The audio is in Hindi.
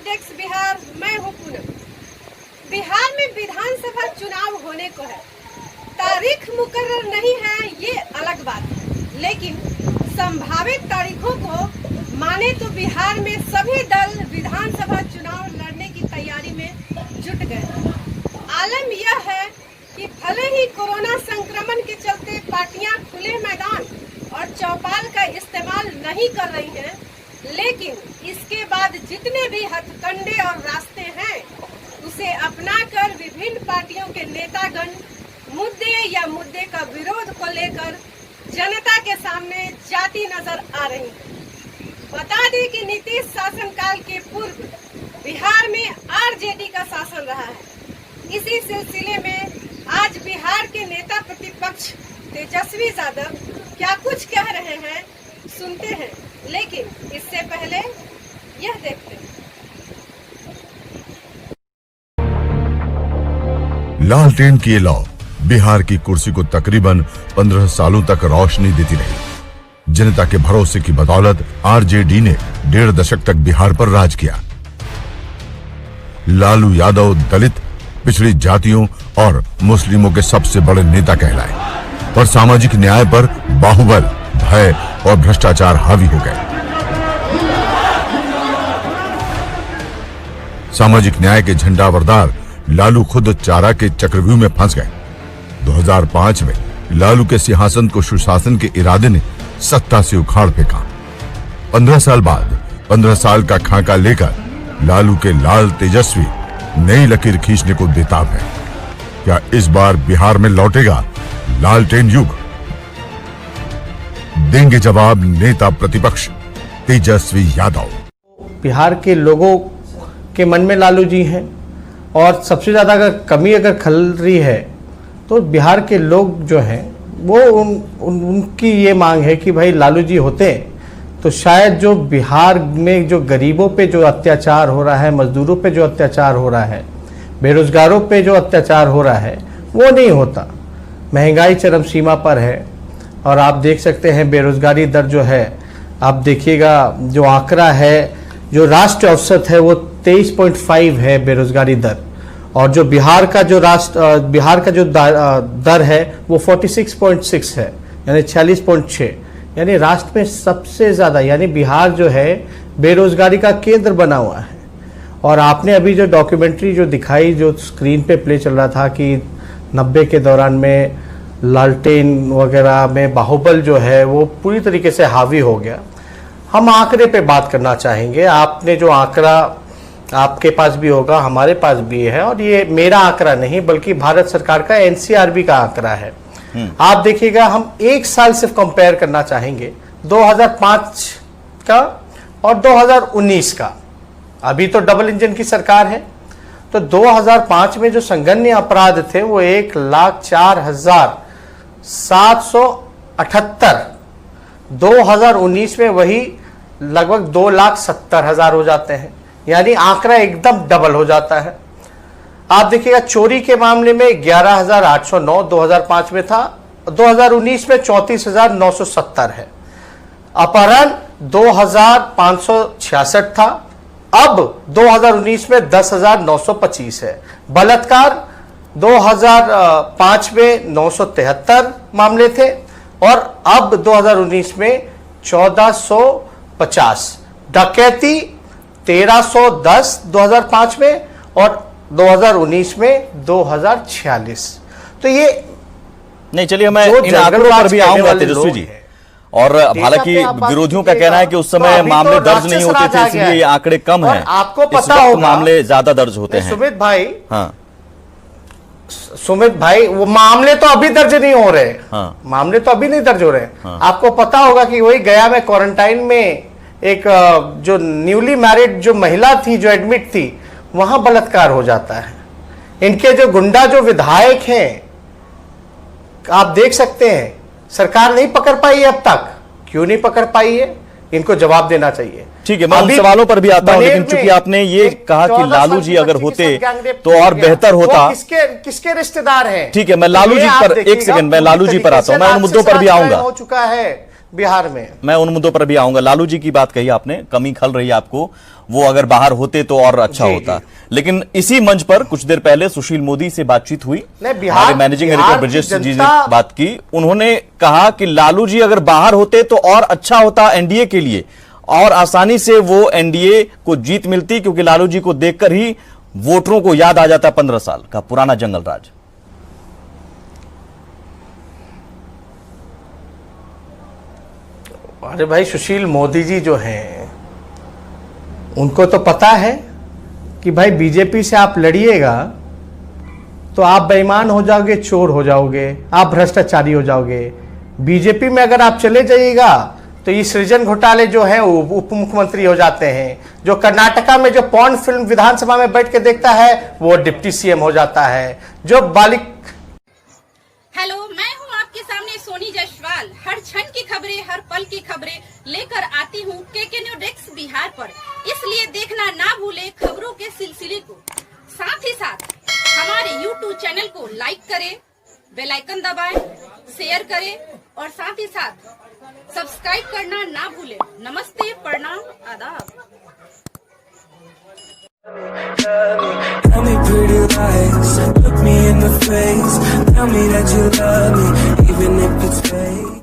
डेस्क बिहार, मैं हूँ पूनम। बिहार में विधानसभा चुनाव होने को है, तारीख मुकर्रर नहीं है ये अलग बात है, लेकिन संभावित तारीखों को माने तो बिहार में सभी दल विधानसभा चुनाव लड़ने की तैयारी में जुट गए। आलम यह है कि भले ही कोरोना संक्रमण के चलते पार्टियां खुले मैदान और चौपाल का इस्तेमाल नहीं कर रही हैं, लेकिन इसके बाद जितने भी हथकंडे और रास्ते हैं उसे अपनाकर विभिन्न पार्टियों के नेतागण मुद्दे का विरोध को लेकर जनता के सामने जाती नजर आ रही है। बता दें कि नीतीश शासनकाल के पूर्व बिहार में आरजेडी का शासन रहा है। इसी सिलसिले में आज बिहार के नेता प्रतिपक्ष तेजस्वी यादव क्या कुछ कह रहे हैं सुनते हैं, लेकिन इससे पहले यह देखते हैं। लालटेन की ये लौ बिहार की कुर्सी को तकरीबन 15 सालों तक रोशनी देती रही। जनता के भरोसे की बदौलत आरजेडी ने 1.5 दशक तक बिहार पर राज किया। लालू यादव दलित, पिछड़ी जातियों और मुस्लिमों के सबसे बड़े नेता कहलाए और सामाजिक न्याय पर बाहुबल, भय और भ्रष्टाचार हावी हो गए। सामाजिक न्याय के झंडावरदार लालू खुद चारा के चक्रव्यूह में फंस गए। 2005 में लालू के सिंहासन को सुशासन के इरादे ने सत्ता से उखाड़ फेंका। 15 साल बाद 15 साल का खाका लेकर लालू के लाल तेजस्वी नई लकीर खींचने को बेताब है। क्या इस बार बिहार में लौटेगा लालटेन युग? देंगे जवाब नेता प्रतिपक्ष तेजस्वी यादव। बिहार के लोगों के मन में लालू जी हैं और सबसे ज़्यादा अगर कमी खल रही है तो बिहार के लोग जो हैं वो उनकी ये मांग है कि भाई लालू जी होते तो शायद जो बिहार में जो गरीबों पे जो अत्याचार हो रहा है, मजदूरों पे जो अत्याचार हो रहा है, बेरोजगारों पे जो अत्याचार हो रहा है वो नहीं होता। महंगाई चरम सीमा पर है और आप देख सकते हैं बेरोजगारी दर जो है, आप देखिएगा जो आंकड़ा है, जो राष्ट्रीय औसत है वो 23.5 है बेरोजगारी दर, और जो बिहार का जो दर है वो 46.6 है, यानी 46.6, यानी राष्ट्र में सबसे ज़्यादा, यानी बिहार जो है बेरोजगारी का केंद्र बना हुआ है। और आपने अभी जो डॉक्यूमेंट्री जो दिखाई, जो स्क्रीन पे प्ले चल रहा था कि 90 के दौरान में लालटेन वगैरह में बाहुबल जो है वो पूरी तरीके से हावी हो गया। हम आंकड़े पे बात करना चाहेंगे। आपने जो आंकड़ा आपके पास भी होगा, हमारे पास भी है, और ये मेरा आंकड़ा नहीं बल्कि भारत सरकार का एनसीआरबी का आंकड़ा है। आप देखिएगा, हम एक साल सिर्फ कंपेयर करना चाहेंगे, 2005 का और 2019 का। अभी तो डबल इंजन की सरकार है, तो 2005 में जो संगन्य अपराध थे वो 1,04,778, 2019 में वही लगभग 2,70,000 हो जाते हैं, यानी आंकड़ा एकदम डबल हो जाता है। आप देखिएगा चोरी के मामले में 11,809 2005 में था, 2019 में 34,970 है। अपहरण 2,566 था, अब 2019 में 10,925 है। बलात्कार 2005 में 973 मामले थे और अब 2019 में 1,450। डकैती 1,310 2005 में और 2019 में 2,046। तो ये नहीं, चलिए मैं इन आंकड़ों पर भी आऊंगा तेजस्वी जी। और हालांकि विरोधियों का कहना है कि उस समय मामले दर्ज नहीं होते थे, इसलिए ये आंकड़े कम हैं। आपको पता होगा मामले ज्यादा दर्ज होते हैं। सुमित भाई, हाँ सुमित भाई, वो मामले तो अभी दर्ज नहीं हो रहे। हाँ। मामले तो अभी नहीं दर्ज हो रहे। हाँ। आपको पता होगा कि वही गया में क्वारंटाइन में एक जो न्यूली मैरिड जो महिला थी, जो एडमिट थी, वहां बलात्कार हो जाता है। इनके जो गुंडा जो विधायक हैं, आप देख सकते हैं, सरकार नहीं पकड़ पाई है अब तक। क्यों नहीं पकड़ पाई है? इनको जवाब देना चाहिए। ठीक है, मैं उन सवालों पर भी आता हूं, लेकिन चूंकि आपने ये कहा कि लालू जी अगर होते तो और बेहतर होता। किसके रिश्तेदार हैं? ठीक है, मैं लालू जी पर एक सेकंड, मैं लालू जी पर आता हूं, मैं उन मुद्दों पर भी आऊंगा। हो चुका है बिहार में। मैं उन मुद्दों पर भी आऊंगा। लालू जी की बात कही आपने, कमी खल रही है आपको, वो अगर बाहर होते तो और अच्छा होता। लेकिन इसी मंच पर कुछ देर पहले सुशील मोदी से बातचीत हुई, बिहार मैनेजिंग एडिटर ब्रजेश जी ने बात की। उन्होंने कहा कि लालू जी अगर बाहर होते तो और अच्छा होता एनडीए के लिए, और आसानी से वो एनडीए को जीत मिलती, क्योंकि लालू जी को देखकर ही वोटरों को याद आ जाता 15 साल का पुराना जंगल राज। अरे भाई, सुशील मोदी जी जो हैं, उनको तो पता है कि भाई बीजेपी से आप लड़िएगा तो आप बेईमान हो जाओगे, चोर हो जाओगे, आप भ्रष्टाचारी हो जाओगे। बीजेपी में अगर आप चले जाइएगा तो ये सृजन घोटाले जो है उप मुख्यमंत्री हो जाते हैं। जो कर्नाटका में जो पॉर्न फिल्म विधानसभा में बैठ के देखता है वो डिप्टी सीएम हो जाता है। जो बालिक हेलो, मैं हूं आपके सामने सोनी जायसवाल। हर क्षण की खबरें, हर पल की खबरें लेकर आती हूं केके न्यूज डेस्क बिहार पर। इसलिए देखना ना भूले खबरों के सिलसिले को। साथ ही साथ हमारे यूट्यूब चैनल को लाइक करें, बेल आइकन दबाएं, शेयर करें और साथ ही साथ सब्सक्राइब करना ना भूलें। नमस्ते, प्रणाम, आदाब। Tell me pretty lies, look me in the face, tell me that you love me, even if it's fake.